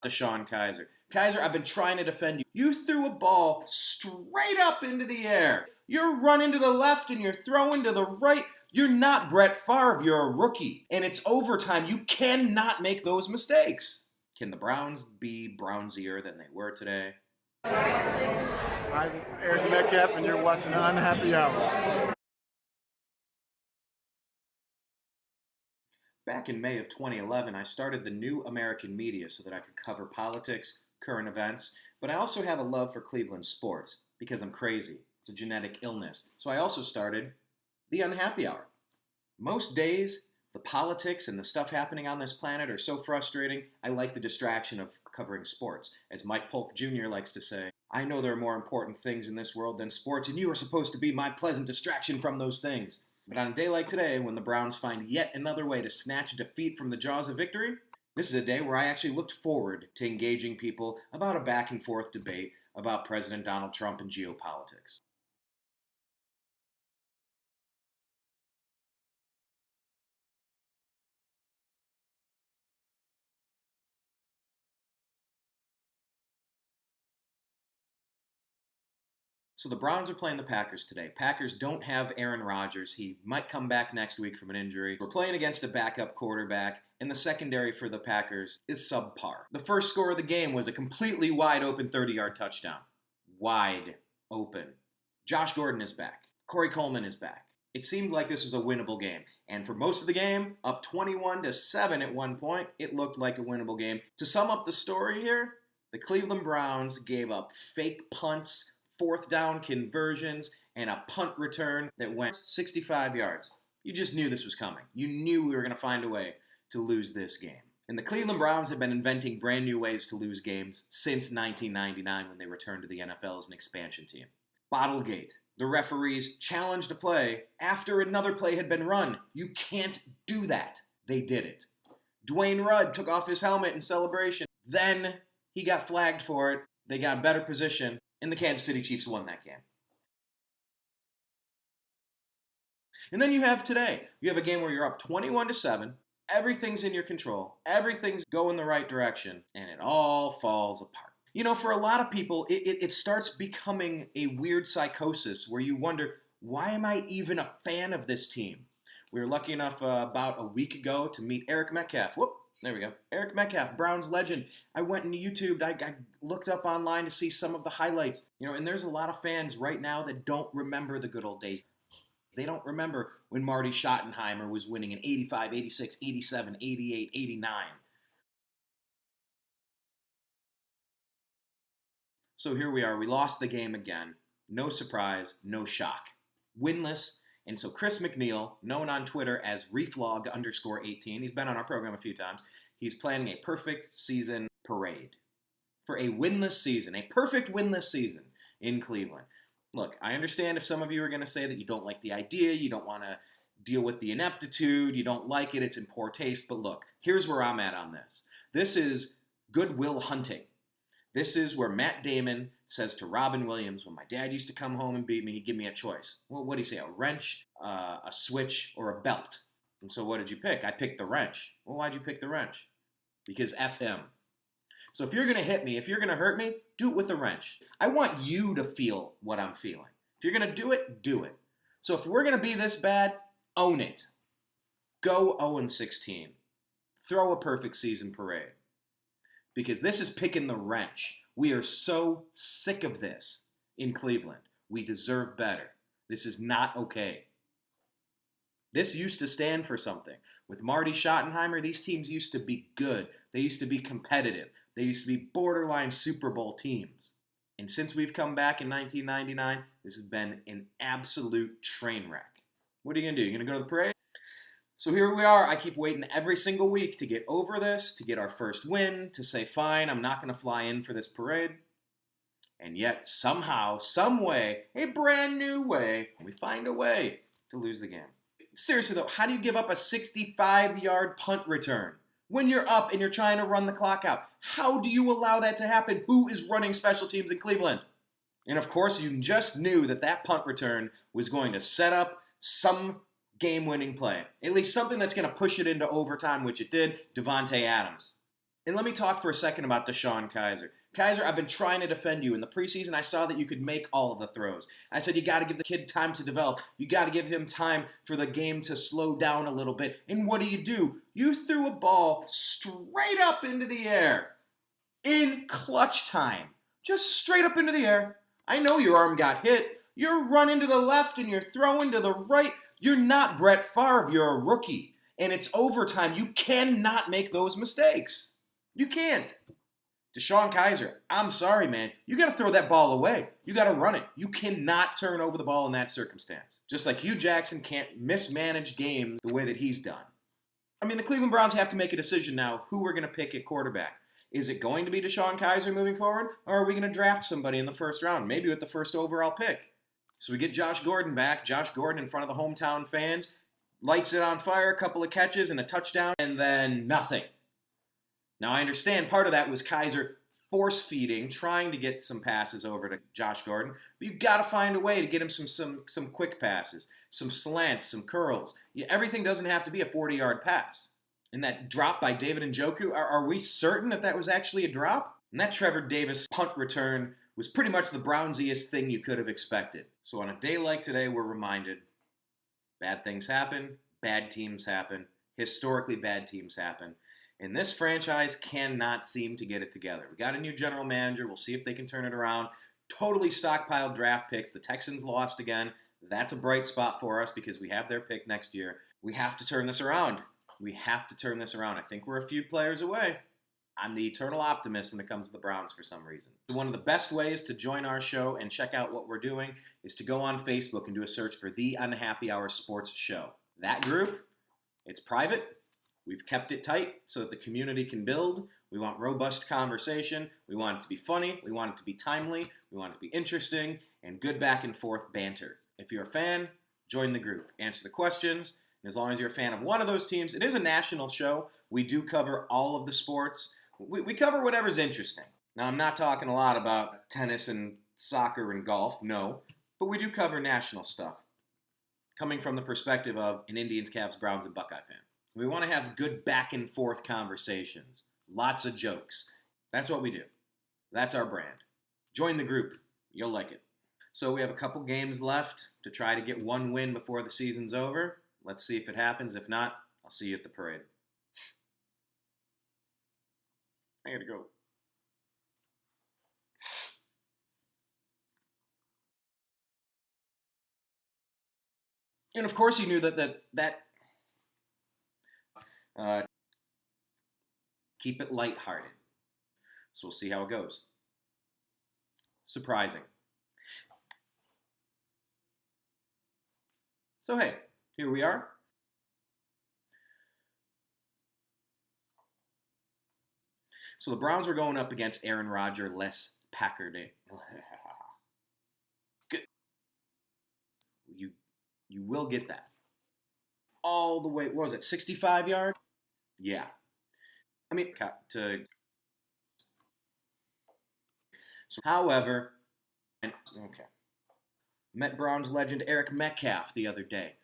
DeShone Kizer. Kizer, I've been trying to defend you. You threw a ball straight up into the air. You're running to the left and you're throwing to the right. You're not Brett Favre. You're a rookie. And it's overtime. You cannot make those mistakes. Can the Browns be Brownsier than they were today? Hi, this is Eric Metcalfe, and you're watching Unhappy Hour. Back in May of 2011, I started the New American Media so that I could cover politics, current events, but I also have a love for Cleveland sports because I'm crazy. It's a genetic illness. So I also started the Unhappy Hour. Most days, the politics and the stuff happening on this planet are so frustrating, I like the distraction of covering sports. As Mike Polk Jr. likes to say, I know there are more important things in this world than sports, and you are supposed to be my pleasant distraction from those things. But on a day like today, when the Browns find yet another way to snatch defeat from the jaws of victory, this is a day where I actually looked forward to engaging people about a back-and-forth debate about President Donald Trump and geopolitics. So the Browns are playing the Packers today. Packers don't have Aaron Rodgers. He might come back next week from an injury. We're playing against a backup quarterback, and the secondary for the Packers is subpar. The first score of the game was a completely wide open 30-yard touchdown. Wide open. Josh Gordon is back. Corey Coleman is back. It seemed like this was a winnable game. And for most of the game, up 21-7 at one point, it looked like a winnable game. To sum up the story here, the Cleveland Browns gave up fake punts, fourth down conversions, and a punt return that went 65 yards. You just knew this was coming. You knew we were going to find a way to lose this game. And the Cleveland Browns have been inventing brand new ways to lose games since 1999 when they returned to the NFL as an expansion team. Bottlegate. The referees challenged a play after another play had been run. You can't do that. They did it. Dwayne Rudd took off his helmet in celebration. Then he got flagged for it. They got a better position. And the Kansas City Chiefs won that game. And then you have today. You have a game where you're up 21-7. Everything's in your control. Everything's going the right direction. And it all falls apart. You know, for a lot of people, it starts becoming a weird psychosis where you wonder, why am I even a fan of this team? We were lucky enough about a week ago to meet Eric Metcalfe. Whoop. There we go. Eric Metcalfe, Browns legend. I went into YouTube. I looked up online to see some of the highlights. You know, and there's a lot of fans right now that don't remember the good old days. They don't remember when Marty Schottenheimer was winning in 85, 86, 87, 88, 89. So here we are. We lost the game again. No surprise, no shock. Winless. And so Chris McNeil, known on Twitter as reflog_18, he's been on our program a few times, he's planning a perfect season parade for a winless season, a perfect winless season in Cleveland. Look, I understand if some of you are going to say that you don't like the idea, you don't want to deal with the ineptitude, you don't like it, it's in poor taste, but look, here's where I'm at on this. This is goodwill hunting. This is where Matt Damon says to Robin Williams, when my dad used to come home and beat me, he'd give me a choice. Well, what did he say, a wrench, a switch, or a belt? And so what did you pick? I picked the wrench. Well, why'd you pick the wrench? Because F him. So if you're going to hit me, if you're going to hurt me, do it with the wrench. I want you to feel what I'm feeling. If you're going to do it, do it. So if we're going to be this bad, own it. Go 0-16. Throw a perfect season parade. Because this is picking the wrench. We are so sick of this in Cleveland. We deserve better. This is not okay. This used to stand for something. With Marty Schottenheimer, these teams used to be good. They used to be competitive. They used to be borderline Super Bowl teams. And since we've come back in 1999, this has been an absolute train wreck. What are you going to do? You're going to go to the parade? So here we are. I keep waiting every single week to get over this, to get our first win, to say, fine, I'm not going to fly in for this parade. And yet, somehow, some way, a brand new way, we find a way to lose the game. Seriously, though, how do you give up a 65-yard punt return when you're up and you're trying to run the clock out? How do you allow that to happen? Who is running special teams in Cleveland? And, of course, you just knew that that punt return was going to set up some game-winning play. At least something that's going to push it into overtime, which it did. Devontae Adams. And let me talk for a second about DeShone Kizer. Kizer, I've been trying to defend you. In the preseason, I saw that you could make all of the throws. I said you got to give the kid time to develop. You got to give him time for the game to slow down a little bit. And what do? You threw a ball straight up into the air in clutch time. Just straight up into the air. I know your arm got hit. You're running to the left and you're throwing to the right. You're not Brett Favre. You're a rookie. And it's overtime. You cannot make those mistakes. You can't. DeShone Kizer, I'm sorry, man. You got to throw that ball away. You got to run it. You cannot turn over the ball in that circumstance. Just like Hugh Jackson can't mismanage games the way that he's done. I mean, the Cleveland Browns have to make a decision now who we're going to pick at quarterback. Is it going to be DeShone Kizer moving forward, or are we going to draft somebody in the first round, maybe with the first overall pick? So we get Josh Gordon back. Josh Gordon in front of the hometown fans, lights it on fire, a couple of catches and a touchdown, and then nothing. Now, I understand part of that was Kizer force-feeding, trying to get some passes over to Josh Gordon, but you've got to find a way to get him some quick passes, some slants, some curls. Everything doesn't have to be a 40-yard pass. And that drop by David Njoku, are we certain that that was actually a drop? And that Trevor Davis punt return was pretty much the Brownsiest thing you could have expected. So on a day like today, we're reminded bad things happen, bad teams happen, historically bad teams happen. And this franchise cannot seem to get it together. We got a new general manager. We'll see if they can turn it around. Totally stockpiled draft picks. The Texans lost again. That's a bright spot for us because we have their pick next year. We have to turn this around. We have to turn this around. I think we're a few players away. I'm the eternal optimist when it comes to the Browns for some reason. So one of the best ways to join our show and check out what we're doing is to go on Facebook and do a search for The Unhappy Hour Sports Show. That group, it's private. We've kept it tight so that the community can build. We want robust conversation. We want it to be funny. We want it to be timely. We want it to be interesting and good back and forth banter. If you're a fan, join the group. Answer the questions. And as long as you're a fan of one of those teams, it is a national show. We do cover all of the sports. We cover whatever's interesting. Now, I'm not talking a lot about tennis and soccer and golf, no. But we do cover national stuff. Coming from the perspective of an Indians, Cavs, Browns, and Buckeye fan. We want to have good back and forth conversations. Lots of jokes. That's what we do. That's our brand. Join the group. You'll like it. So we have a couple games left to try to get one win before the season's over. Let's see if it happens. If not, I'll see you at the parade. I gotta go. And of course you knew that keep it lighthearted. So we'll see how it goes. Surprising. So hey, here we are. So the Browns were going up against Aaron Rodgers-less Packard. Good. You will get that. All the way, what was it, 65 yards? Yeah. I mean, however, met Browns legend Eric Metcalfe the other day.